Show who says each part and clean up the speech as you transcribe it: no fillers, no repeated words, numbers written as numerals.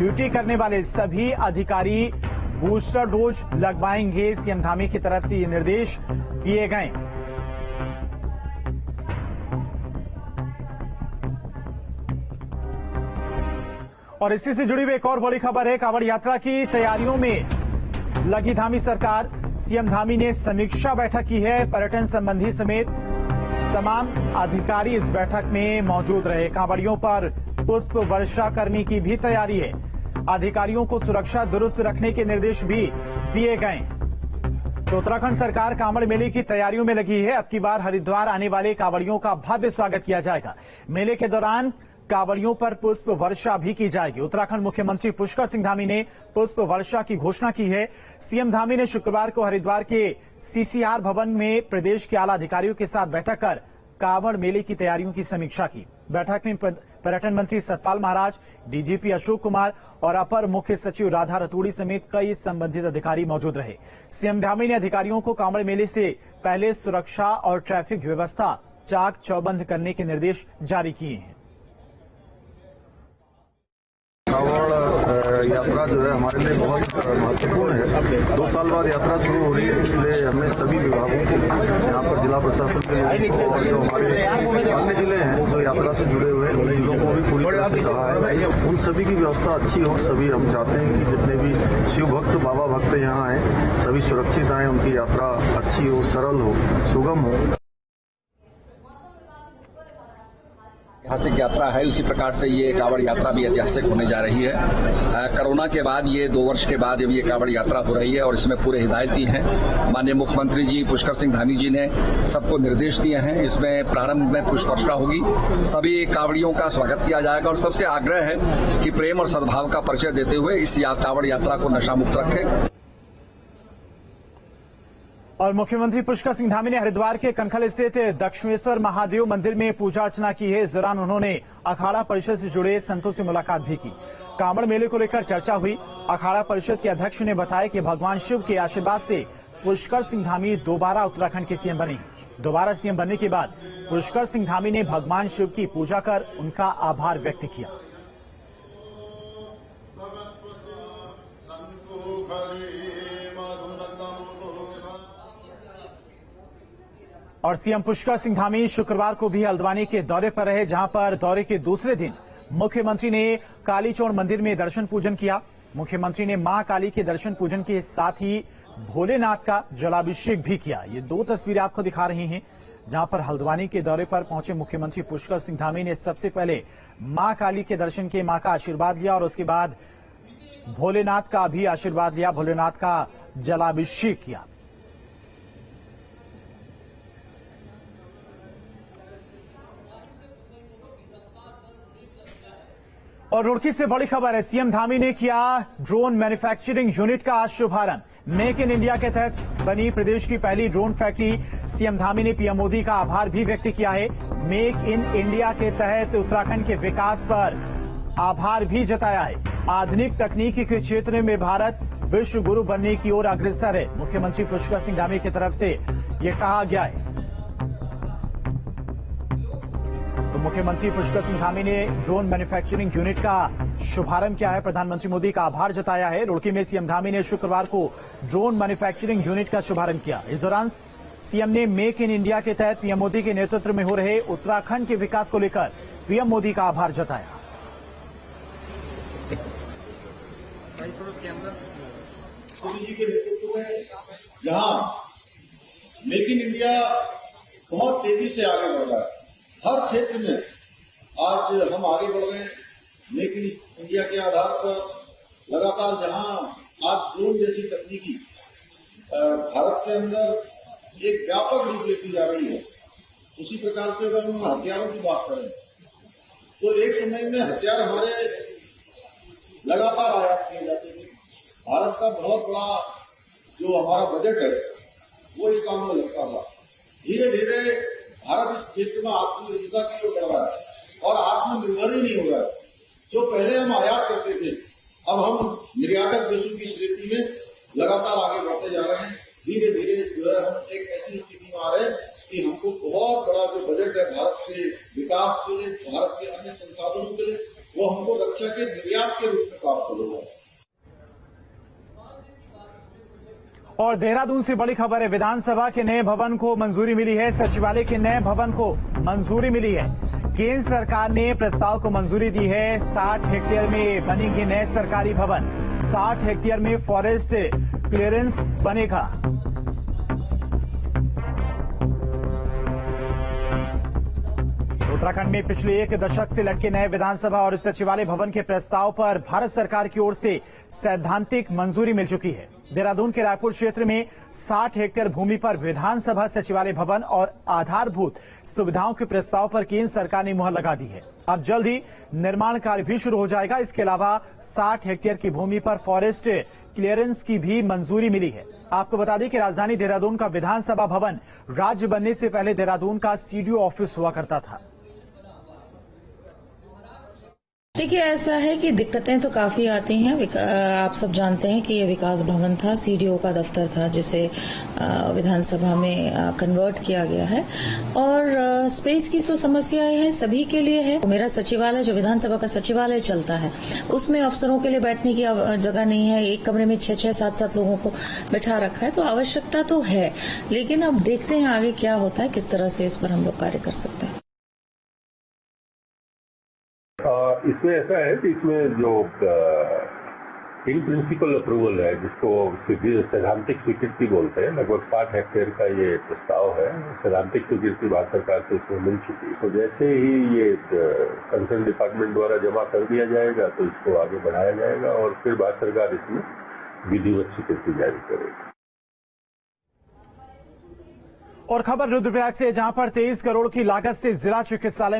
Speaker 1: Duty करने वाले सभी अधिकारी बूस्टर डोज लगवाएंगे। सीएम धामी की तरफ से ये निर्देश दिए गए। और इसी से जुड़ी हुई एक और बड़ी खबर है। कांवड़ यात्रा की तैयारियों में लगी धामी सरकार। सीएम धामी ने समीक्षा बैठक की है। पर्यटन संबंधी समेत तमाम अधिकारी इस बैठक में मौजूद रहे। कांवड़ियों पर पुष्प वर्षा करने की भी तैयारी है। अधिकारियों को सुरक्षा दुरुस्त रखने के निर्देश भी दिए गए। तो उत्तराखंड सरकार कांवड़ मेले की तैयारियों में लगी है। अब की बार हरिद्वार आने वाले कांवड़ियों का भव्य स्वागत किया जाएगा। मेले के दौरान कांवड़ियों पर पुष्प वर्षा भी की जाएगी। उत्तराखंड मुख्यमंत्री पुष्कर सिंह धामी ने पुष्प वर्षा की घोषणा की है। सीएम धामी ने शुक्रवार को हरिद्वार के सीसीआर भवन में प्रदेश के आला अधिकारियों के साथ बैठक कर कांवड़ मेले की तैयारियों की समीक्षा की। बैठक में पर्यटन मंत्री सतपाल महाराज, डीजीपी अशोक कुमार और अपर मुख्य सचिव राधा रतूड़ी समेत कई संबंधित अधिकारी मौजूद रहे। सीएम धामी ने अधिकारियों को कांवड़ मेले से पहले सुरक्षा और ट्रैफिक व्यवस्था चाक चौबंद करने के निर्देश जारी किए हैं।
Speaker 2: कांवड़ यात्रा जो है हमारे लिए बहुत महत्वपूर्ण है। 2 साल बाद यात्रा शुरू हो रही है, इसलिए हमने सभी विभागों को यहाँ पर जिला प्रशासन के लोगों को और जो हमारे अन्य जिले हैं जो यात्रा से जुड़े हुए हैं उन जिलों को भी पूरी तरह से कहा है उन सभी की व्यवस्था अच्छी हो। सभी हम चाहते हैं कि जितने भी शिव भक्त बाबा भक्त यहाँ आए सभी सुरक्षित आए, उनकी यात्रा अच्छी हो, सरल हो, सुगम हो।
Speaker 3: ऐतिहासिक यात्रा है, उसी प्रकार से ये कांवड़ यात्रा भी ऐतिहासिक होने जा रही है। कोरोना के बाद ये 2 वर्ष के बाद ये कांवड़ यात्रा हो रही है और इसमें पूरे हिदायती हैं। माननीय मुख्यमंत्री जी पुष्कर सिंह धामी जी ने सबको निर्देश दिए हैं। इसमें प्रारंभ में पुष्प वर्षा होगी, सभी कांवड़ियों का स्वागत किया जाएगा और सबसे आग्रह है कि प्रेम और सद्भाव का परिचय देते हुए इस कांवड़ यात्रा को नशा मुक्त रखें।
Speaker 1: और मुख्यमंत्री पुष्कर सिंह धामी ने हरिद्वार के कनखल स्थित दक्षिणेश्वर महादेव मंदिर में पूजा अर्चना की है। इस दौरान उन्होंने अखाड़ा परिषद से जुड़े संतों से मुलाकात भी की। कांवड़ मेले को लेकर चर्चा हुई। अखाड़ा परिषद के अध्यक्ष ने बताया कि भगवान शिव के आशीर्वाद से पुष्कर सिंह धामी दोबारा उत्तराखंड के सीएम बने। दोबारा सीएम बनने के बाद पुष्कर सिंह धामी ने भगवान शिव की पूजा कर उनका आभार व्यक्त किया। और सीएम पुष्कर सिंह धामी शुक्रवार को भी हल्द्वानी के दौरे पर रहे, जहां पर दौरे के दूसरे दिन मुख्यमंत्री ने कालीचौड़ मंदिर में दर्शन पूजन किया। मुख्यमंत्री ने मां काली के दर्शन पूजन के साथ ही भोलेनाथ का जलाभिषेक भी किया। ये 2 तस्वीरें आपको दिखा रही हैं, जहां पर हल्द्वानी के दौरे पर पहुंचे मुख्यमंत्री पुष्कर सिंह धामी ने सबसे पहले मां काली के दर्शन किए, मां का आशीर्वाद लिया और उसके बाद भोलेनाथ का भी आशीर्वाद लिया, भोलेनाथ का जलाभिषेक किया। और रुड़की से बड़ी खबर है। सीएम धामी ने किया ड्रोन मैन्युफैक्चरिंग यूनिट का शुभारंभ। मेक इन इंडिया के तहत बनी प्रदेश की पहली ड्रोन फैक्ट्री। सीएम धामी ने पीएम मोदी का आभार भी व्यक्त किया है। मेक इन इंडिया के तहत उत्तराखंड के विकास पर आभार भी जताया है। आधुनिक तकनीकी के क्षेत्र में भारत विश्व गुरु बनने की ओर अग्रसर है। मुख्यमंत्री पुष्कर सिंह धामी की तरफ से यह कहा गया है। तो मुख्यमंत्री पुष्कर सिंह धामी ने ड्रोन मैन्युफैक्चरिंग यूनिट का शुभारंभ किया है। प्रधानमंत्री मोदी का आभार जताया है। रुड़की में सीएम धामी ने शुक्रवार को ड्रोन मैन्युफैक्चरिंग यूनिट का शुभारंभ किया। इस दौरान सीएम ने मेक इन इंडिया के तहत पीएम मोदी के नेतृत्व में हो रहे उत्तराखंड के विकास को लेकर पीएम मोदी का आभार जताया।
Speaker 4: मोदी जी के नेतृत्व में जहां मेक इन इंडिया बहुत तेजी से आगे बढ़ रहा है, हर क्षेत्र में आज हम आगे बढ़ रहे हैं। मेक इन इंडिया के आधार पर लगातार जहां आज ड्रोन जैसी तकनीकी भारत के अंदर एक व्यापक रूप लेती जा रही है, उसी प्रकार से अगर हम हथियारों की बात करें तो एक समय में हथियार हमारे लगातार आयात किए जाते थे। भारत का बहुत बड़ा जो हमारा बजट है वो इस काम में लगता था। धीरे धीरे भारत इस क्षेत्र में आत्मनिर्भरता की ओर बढ़ रहा है और आत्मनिर्भर ही नहीं हो रहा है। जो पहले हम आयात करते थे, अब हम निर्यातक देशों की स्थिति में लगातार आगे बढ़ते जा रहे हैं। धीरे धीरे जो है हम एक ऐसी स्थिति में आ रहे हैं कि हमको बहुत बड़ा जो बजट है भारत के विकास के लिए, भारत के अन्य संसाधनों के लिए, वो हमको रक्षा के निर्यात के रूप में प्राप्त होगा।
Speaker 1: और देहरादून से बड़ी खबर है, विधानसभा के नए भवन को मंजूरी मिली है। सचिवालय के नए भवन को मंजूरी मिली है। केंद्र सरकार ने प्रस्ताव को मंजूरी दी है। 60 हेक्टेयर में बनेंगे नए सरकारी भवन। 60 हेक्टेयर में फॉरेस्ट क्लियरेंस बनेगा। उत्तराखंड में पिछले 1 दशक से लटके नए विधानसभा और सचिवालय भवन के प्रस्ताव पर भारत सरकार की ओर से सैद्धांतिक मंजूरी मिल चुकी है। देहरादून के रायपुर क्षेत्र में 60 हेक्टेयर भूमि पर विधानसभा, सचिवालय भवन और आधारभूत सुविधाओं के प्रस्ताव पर केंद्र सरकार ने मुहर लगा दी है। अब जल्द ही निर्माण कार्य भी शुरू हो जाएगा। इसके अलावा 60 हेक्टेयर की भूमि पर फॉरेस्ट क्लियरेंस की भी मंजूरी मिली है। आपको बता दें कि राजधानी देहरादून का विधानसभा भवन राज्य बनने से पहले देहरादून का सीडीओ ऑफिस हुआ करता था।
Speaker 5: देखिए, ऐसा है कि दिक्कतें तो काफी आती हैं। आप सब जानते हैं कि ये विकास भवन था, सीडीओ का दफ्तर था, जिसे विधानसभा में कन्वर्ट किया गया है। और स्पेस की तो समस्याएं हैं, सभी के लिए है। मेरा सचिवालय, जो विधानसभा का सचिवालय चलता है, उसमें अफसरों के लिए बैठने की जगह नहीं है। एक कमरे में 6-6, 7-7 लोगों को बैठा रखा है, तो आवश्यकता तो है। लेकिन अब देखते हैं आगे क्या होता है, किस तरह से इस पर हम लोग कार्य कर सकते हैं।
Speaker 6: इसमें ऐसा है कि इसमें जो इन प्रिंसिपल अप्रूवल है, जिसको सैद्धांतिक स्वीकृति बोलते हैं, लगभग 60 हेक्टेयर का ये प्रस्ताव है। सैद्धांतिक स्वीकृति भारत सरकार से इसमें मिल चुकी है। तो जैसे ही ये कंसर्न डिपार्टमेंट द्वारा जमा कर दिया जाएगा तो इसको आगे बढ़ाया जाएगा और फिर भारत सरकार इसमें विधिवत स्वीकृति जारी करेगी।
Speaker 1: और खबर रुद्रप्रयाग से, जहां पर 23 करोड़ की लागत से जिला चिकित्सालय